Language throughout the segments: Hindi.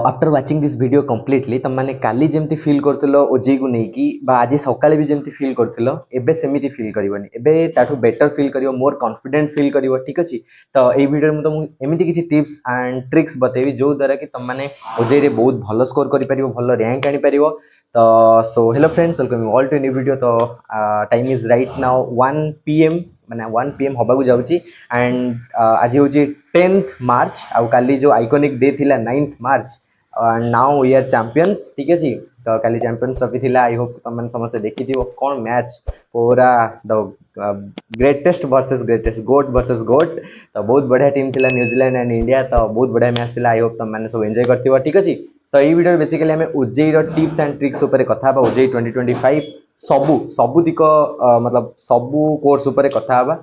After watching this video completely तुम मैंने काली जमती फील करथिलो ओजे को नेकी बा आज सकाळे भी जमती फील करथिलो एबे सेमिति फील करिवनी एबे ताठू बेटर फील करिवो मोर कॉन्फिडेंट फील करिवो ठीक अछि। तो ए वीडियो में तुम एमिति किछि टिप्स एंड ट्रिक्स बतेबी जो द्वारा कि तुम माने ओजे रे बहुत भलो स्कोर करि परिवो भलो रैंक आनि परिवो। तो so hello friends welcome all to new video. तो time is right now 1 PM माने 1 PM हबाकू जाउची एंड आज होची 10th मार्च आउ काली जो आइकॉनिक डे थिला 9th March and now we are champions ठीक अछि। तो काली चैंपियंस ट्रॉफी थिला आई होप तुम मन समस्त देखिथिबो कोन मैच पूरा the greatest versus greatest GOAT versus GOAT. तो बहुत बढ़िया टीम थिला न्यूजीलैंड एंड इंडिया तो बहुत बढ़िया मैच थिला आई होप तुम माने सब एंजॉय करथिबो ठीक अछि। तो ये वीडियो बेसिकली हमें ओजेई रो टिप्स एंड ट्रिक्स ऊपर कथा बा ओजेई 2025 सबू दिक मतलब सबू कोर्स ऊपर कथा बा।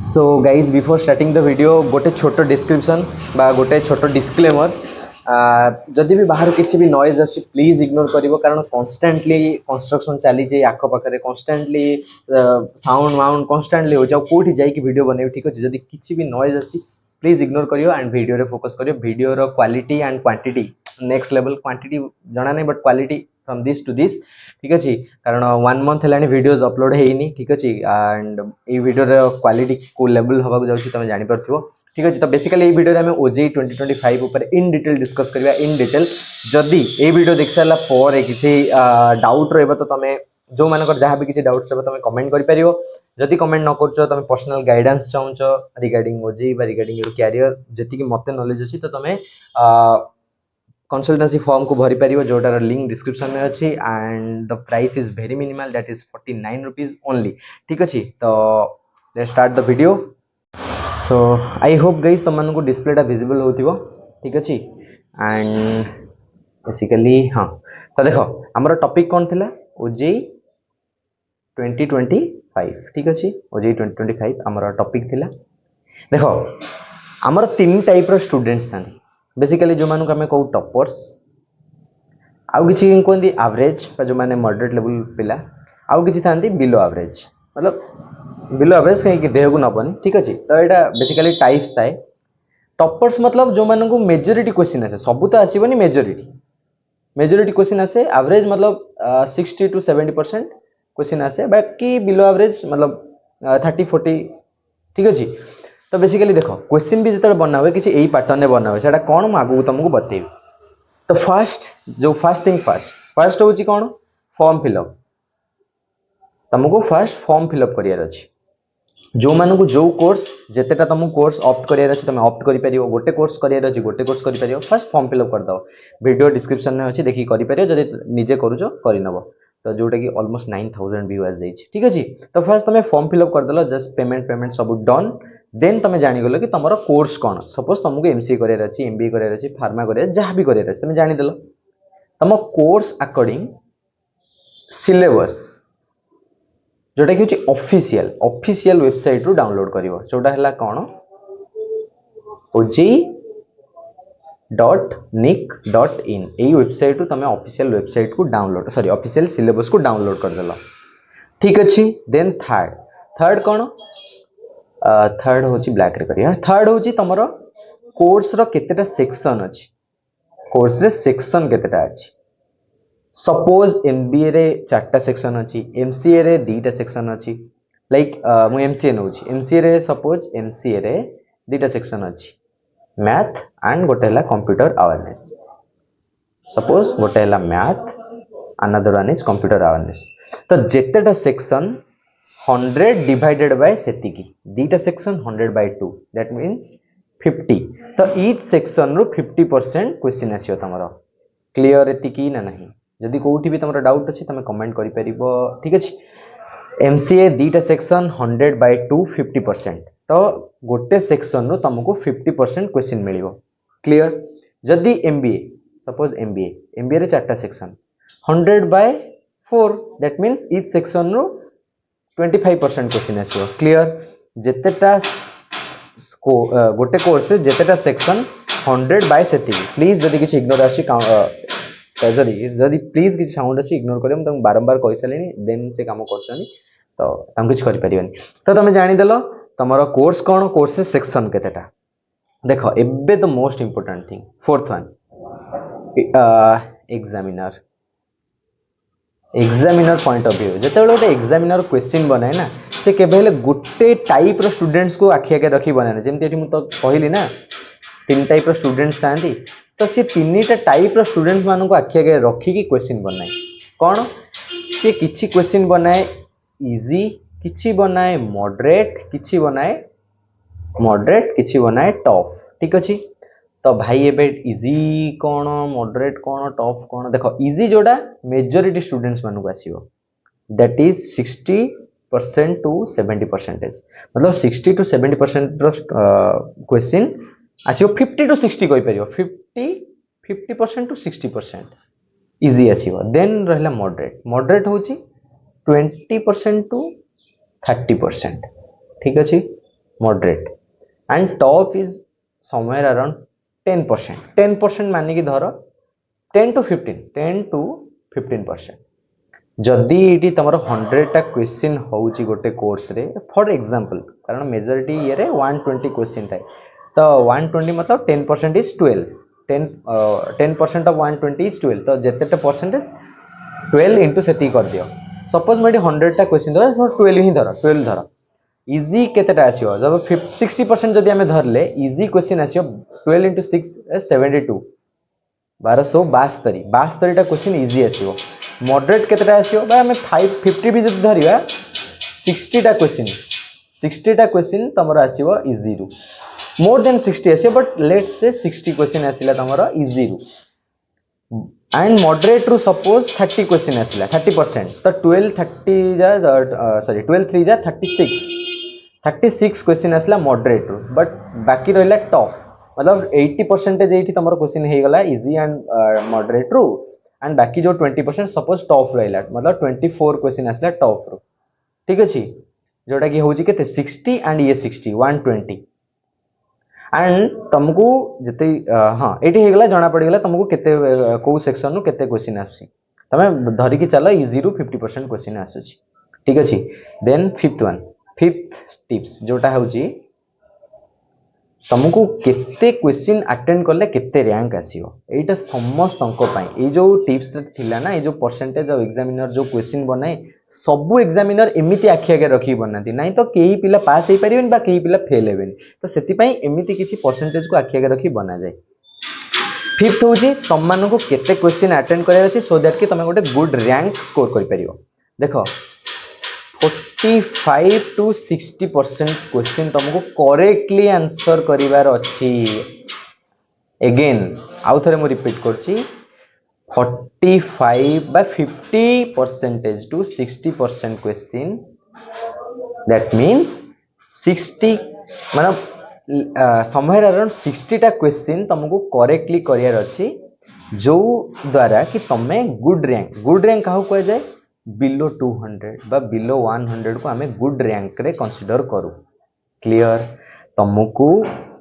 So guys before starting the video गोटे छोटो डिस्क्रिप्शन बा गोटे छोटो डिस्क्लेमर जदि भी बाहर किसी भी नॉइज आसी प्लीज इग्नोर करिवो कारण कॉन्स्टेंटली कंस्ट्रक्शन चली जे आख पाखरे कॉन्स्टेंटली साउंड वाउंड कॉन्स्टेंटली हो जाओ कोठी जाई कि वीडियो बनेबो ठीक अछि। जदि किसी भी नॉइज आसी प्लीज इग्नोर करियो एंड वीडियो रे फोकस करियो वीडियो रो quality and quantity next level quantity जाना नहीं but quality from this to this ठीक अछि। कारण 1 मंथ हेलानी वीडियोस अपलोड हेइनी ठीक अछि एंड ए वीडियो रे क्वालिटी को लेवल हबा जाउछि तमे जानि परथिबो ठीक अछि। तो बेसिकली ए वीडियो रे हम ओजेई 2025 ऊपर इन डिटेल डिस्कस करबा इन डिटेल। जदि ए वीडियो देख सारला पर किसी डाउट रहबो तो तमे जो मानकर जहाँ भी किसी डाउट्स रहबो तमे कमेंट करि परियो। जदि कमेंट न करछो तमे पर्सनल गाइडेंस चाहूछो रिगार्डिंग ओजेई बा रिगार्डिंग योर कैरियर जति कि मते नॉलेज अछि तो तमे कंसल्टेंसी फॉर्म को भरी पारियो जोटार लिंक डिस्क्रिप्शन में अच्छी and the price is very minimal that is 49 rupees only ठीक अच्छी। तो let's start the video. So I hope guys तुम मानक डिस्प्लेटा विजिबल होथिबो ठीक अच्छी एंड बेसिकली हाँ तो देखो हमर टॉपिक कौन थिला ओजेई 2025 ठीक अच्छी। ओजेई 2025 हमर टॉपिक थिला देखो हमर तीन टाइप रो स्टूडेंट्स थानी बेसिकली जो मानक हमें कहू टॉपर्स आउ किछि कहंदी एवरेज जो माने मॉडरेट लेवल पिला आउ किछि थांदी बिलो एवरेज मतलब बिलो एवरेज कहीं देह को नबनी ठीक अछि। तो एटा बेसिकली टाइप्स थाए टॉपर्स मतलब जो मानक मेजॉरिटी क्वेश्चन आसे सब तो आसीबनी मेजॉरिटी क्वेश्चन आसे एवरेज मतलब 60 to 70% क्वेश्चन आसे बाकी बिलो एवरेज मतलब 30-40 ठीक अछि। तो बेसिकली देखो क्वेश्चन भी जिते बना हुए किसी यही पैटर्न में बना हुए सेटा कौन आगू तुमको बतेबी। तो फर्स्ट थिंग फर्स्ट होची कौन फॉर्म फिलअप तुमको फर्स्ट फॉर्म फिलअप करियार अछि। जो मानक जो कोर्स जेतेटा तुमको कोर्स ऑप्ट करियार अछि तुम ऑप्ट करि परियो गोटे कोर्स करियार अछि गोटे कोर्स करि परियो फर्स्ट फॉर्म फिलअप कर दो वीडियो डिस्क्रिप्शन में अछि देखि करि परियो जदि निजे करूजो करि नबो। तो जोटा कि ऑलमोस्ट 9000 व्यूअर्स जाइछि ठीक अछि। तो फर्स्ट तुम फॉर्म फिलअप कर देलो जस्ट पेमेंट सब डन देन तुम जानीगल कि तुम कोर्स कौन सपोज तुमको एमसीए करार अच्छी एमबीए करार अच्छी फार्मा करार जहाँ भी करार तुम जानीदेल तुम कोर्स अकॉर्डिंग सिलेबस जोटा कि ऑफिशियल वेबसाइट रू डाउनलोड करिवो जोटा हला कौन oji.nic.in एई वेबसाइट रू तुम ऑफिशियल वेबसाइट को डाउनलोड ऑफिशियल सिलेबस को डाउनलोड कर देलो ठीक अच्छी। देन थर्ड कौन थर्ड होची ब्लैक रे करिया थर्ड होची तमरो कोर्स रो केतेटा सेक्शन अछि कोर्स रे सेक्शन केतेटा अछि सपोज एमबीए रे 4टा सेक्शन अछि एमसीए रे 2टा सेक्शन अछि लाइक मु एमसीए नउची एमसीए रे सपोज एमसीए रे 2टा सेक्शन अछि मैथ एंड गोटेला कंप्यूटर अवेयरनेस सपोज गोटेला math another one is computer awareness. तो जेतेटा सेक्शन 100 डिवाइडेड बाय सेतिकी 2टा सेक्शन 100/2 दैट मींस 50। तो ईच सेक्शन रो 50% क्वेश्चन आसीयो तमरो क्लियर एतिकी ना नहीं जदि कोठी भी तमरो डाउट अछि तमे कमेंट करि परिबो ठीक अछि। एमसीए 2टा सेक्शन 100/2 50% तो गोटे सेक्शन रो तुमको 50% क्वेश्चन मिलिबो क्लियर। जदि एमबीए सपोज एमबीए रे 4टा section 100/4 that means each section रो 25% क्वेश्चन आसीयो क्लियर। जेतेटा गोटे कोर्स जेतेटा सेक्शन 100 सेति प्लीज जदि किछि इग्नोर आसी जदि प्लीज किछि साउंड आसी इग्नोर करियो हम बारंबार कहि सलेनी देन से काम करछनी तो हम किछि करि परिबनी। तो तुम जानि देलो तमरो कोर्स कौन कोर्स सेक्शन केतेटा देखो एबे the most important thing fourth one examiner examiner point of view जिते गोटे एग्जामिनर क्वेश्चन बनाए ना से केवल गोटे टाइप रो स्टूडेंट्स को आखि आगे रखी बनाए जमी मुझे कहली ना 3 टाइप रो स्टूडेंट्स था तो सी 3टा टाइप रो स्टूडेंट्स मान को आखि आगे रखिकी क्वेश्चन बनाए कौन सी किछि क्वेश्चन बनाए इजी किछि बनाए मॉडरेट किछि बनाए टफ ठीक अच्छे तो भाई एबे इजी कौन मॉडरेट कौन टफ कौन देखो इजी जोड़ा मेजॉरिटी स्टूडेंट्स मानू आसीबो दैट इज 60% टू 70% मतलब 60 टू 70% रो क्वेश्चन आसीबो 50 टू 60 कहि परियो 50% टू 60% इजी आसीबो देन रहला मॉडरेट होची 20% टू 30% ठीक अच्छे moderate and tough is somewhere around 10% मानिकी धर 10 टू 15% जदि ये तुम 100टा क्वेश्चन होची गोटे कोर्स रे फॉर एग्जांपल कारण मेजॉरिटी ये रे 120 क्वेश्चन थाए तो 120 मतलब 10% इज 12 10% ऑफ 120 इज 12 तो जेतेटा परसेंटेज 12 इंटू सेती कर दियो सपोज मैं 100टा क्वेश्चन धर 12 ही धर 12 धर इजी केतेटा आसियो जब 60% जदि आमे धरले इजी क्वेश्चन आसियो 12 इंटू 6 72 1272 टा क्वेश्चन इजी आसियो मॉडरेट केतेटा आसियो बा आमे 50 भी जदि धरिया 60 टा क्वेश्चन तमरो आसियो इजी रु मोर देन 60 आसियो बट लेट्स से 60 क्वेश्चन आसिला तमरो इजी रु एंड मॉडरेट रु सपोज 30 क्वेश्चन आसिला 30% तो 12 3 जा 36 क्वेश्चन आसला मॉडरेट रू बट बाकी रहा टफ मतलब 80% एटी तुम क्वेश्चन हो गला इजी एंड मॉडरेट रू एंड बाकी जो 20% सपोज टफ रहा मतलब 24 क्वेश्चन आसला टफ रू ठीक अच्छे जोटा कि हूँ के 60 एंड ये 60 120 एंड तुमको जिते हाँ ये होगा जना पड़गला तुमको केते कौ सेक्शन रू केते क्वेश्चन आसुची तमें धरिकी चल इजी रू 50% क्वेश्चन आसुची ठीक अच्छे देन फिफ्थ टिप्स जोटा हूँ तुमको केते क्वेश्चन अटेंड कले केते रैंक आसीओ एटा समस्त ये जो टिप्स थिला ना ये जो परसेंटेज ऑफ एग्जामिनर जो क्वेश्चन बनाए सबु एग्जामिनर एमिति आखि आगे रखी बनाती नहीं तो कई पिला पास हो पारिबेन बा कई पिला फेल हेबेन तो सेति पई एमिति किछि परसेंटेज को आखि आगे रखी बना जाए फिफ्थ हूँ तुम मानक केते क्वेश्चन अटेंड करार अछि सो दैट कि तुम गोटे गुड रैंक स्कोर कर पारिबो देखो 45 टू 60% क्वेश्चन तुमको करेक्टली आंसर करिवार अछि अगेन आउ थरे मु रिपीट करछि 45 by 50% to 60% question that means 60 मतलब समवेयर अराउंड 60 टा क्वेश्चन तुमको करेक्टली करियार अछि जो द्वारा कि तमे गुड रैंक काहू कह जाए बिलो 200 बा बिलो 100 को आमे गुड रैंक रे कंसीडर करू क्लियर तुमको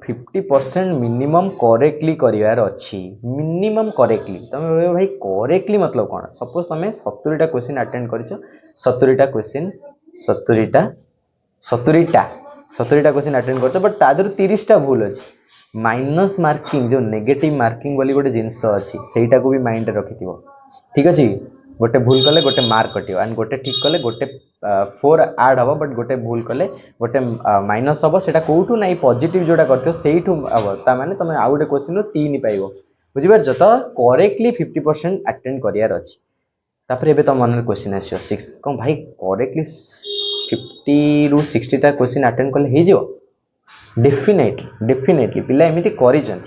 50% मिनिमम करेक्टली करिवार अछि मिनिमम करेक्टली तमे भाई करेक्टली मतलब कोन सपोज तमे 70 टा क्वेश्चन अटेंड करिसो 70 टा क्वेश्चन 70 टा क्वेश्चन अटेंड करछो बट तादर 30 टा भूल अछि माइनस मार्किंग जो नेगेटिव मार्किंग बोली गोटे जिंस अछि सेटा को भी माइंड रे रखिथिबो ठीक अछि गोटे भूल कले गोटे मार्क कटियो एंड गोटे ठीक कले गोटे 4 ऐड हबो बट गोटे भूल कले गोटे माइनस हबो सेटा कोठू नै पॉजिटिव जोटा करथियो सेइठू हबो ता माने तमे आ गोटे क्वेश्चन रो 3 पाइबो बुझि परछ तो करेक्टली 50% अटेंड करियार अछि तापर एबे त मन क्वेश्चन आसियो 6 कोन भाई करेक्टली 50 रु 60 टा क्वेश्चन अटेंड कले हे जियो डेफिनेटली पिला एमिति करिजन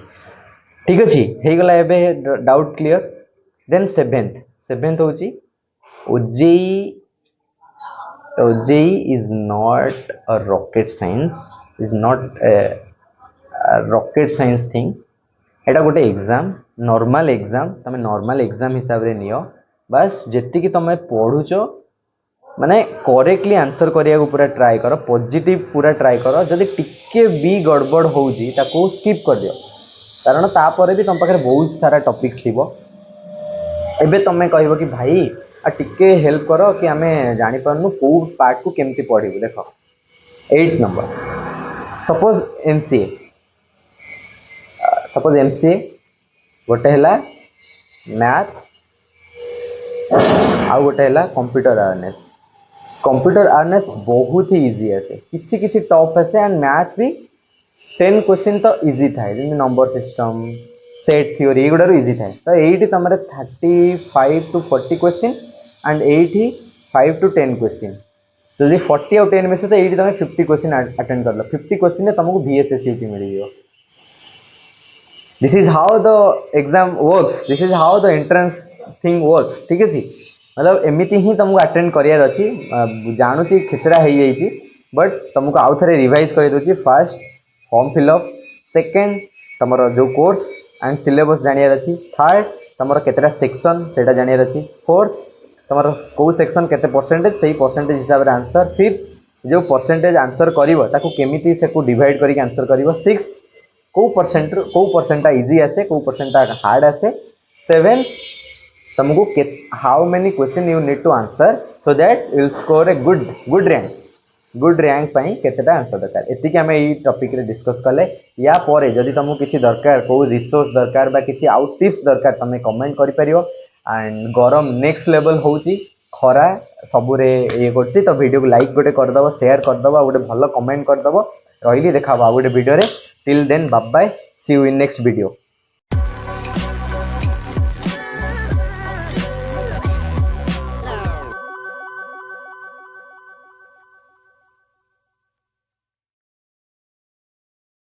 ठीक अछि हे गला एबे डाउट क्लियर देन सेवेंथ होची OJEE is not a rocket science thing एटा गोटे एग्जाम नॉर्मल एग्जाम तमे नॉर्मल एग्जाम हिसाब रे नियो बस जेति कि तमे पढुचो माने करेक्टली आंसर करिया को पूरा ट्राई करो पॉजिटिव पूरा ट्राई करो जदि टिके भी गड़बड़ होउजी ताको स्किप कर दियो कारण ता परे भी तम पाखरे बहुत सारा टॉपिक्स थिबो एबे तमे कहबो कि भाई आ टिके हेल्प करो कि आमे जानि परनु को पार्ट को केमती पढिबो देखो 8 नंबर सपोज एमसीए गोटे हला मैथ आउ गोटे है कंप्यूटर अवेयरनेस। कंप्यूटर अवेयरनेस बहुत ही इजी आसे, किछि किछि टफ आसे एंड मैथ भी 10 क्वेश्चन तो इजी थाए, जैसे नंबर सिस्टम सेट थ्योरी एगुड़ा इजी थाए। तो ये तुम 35 to 40 क्वेश्चन एंड ये 5 to 10 क्वेश्चन। तो जी 40 और 10 में से तो ये तुम 50 क्वेश्चन अटेंड कर लो। 50 क्वेश्चन में तुमको VSSCT मिल जाए। This is how the exam works, this is how the entrance thing works. ठीक है, मतलब एमती ही तुमको अटेंड करार अच्छी। जानूची खेचरा हो जाइए, बट तुमको आउ थे रिवाइज कर दूसरी। फर्स्ट फॉर्म फिलअप, सेकेंड तुम जो कोर्स एंड सिलेबस जानियार अच्छी, थर्ड तुम केतटा सेक्शन से जानियार अच्छी, फोर्थ तुम कौ सेक्शन केते परसेंटेज से परसेंटेज हिसाब से आंसर, फिफ्थ जो परसेंटेज आंसर करमी से डिवाइड करके आंसर कर, सिक्स कौ परसेंटा इजी आसे कौ परसेंटा हार्ड आसे, सेवेंथ तुमको how many question you need to answer so that you will score a good rank पाई केतेटा आंसर दरकार। एतिक आम ये टॉपिक रे डिस्कस कले। या पर जदि तुमको किसी दरकार को रिसोर्स दरकार बा किसी आउट टिप्स दरकार तुम कमेंट कर पारियो। एंड गरम नेक्स्ट लेवल होची, खरा सबुरे ये करछि। तो वीडियो को लाइक गोटे करदब, शेयर करदब, गोटे भल कमेंट करदब। रही देखा गोटे वीडियो रे। Till then bye bye, see you in next video.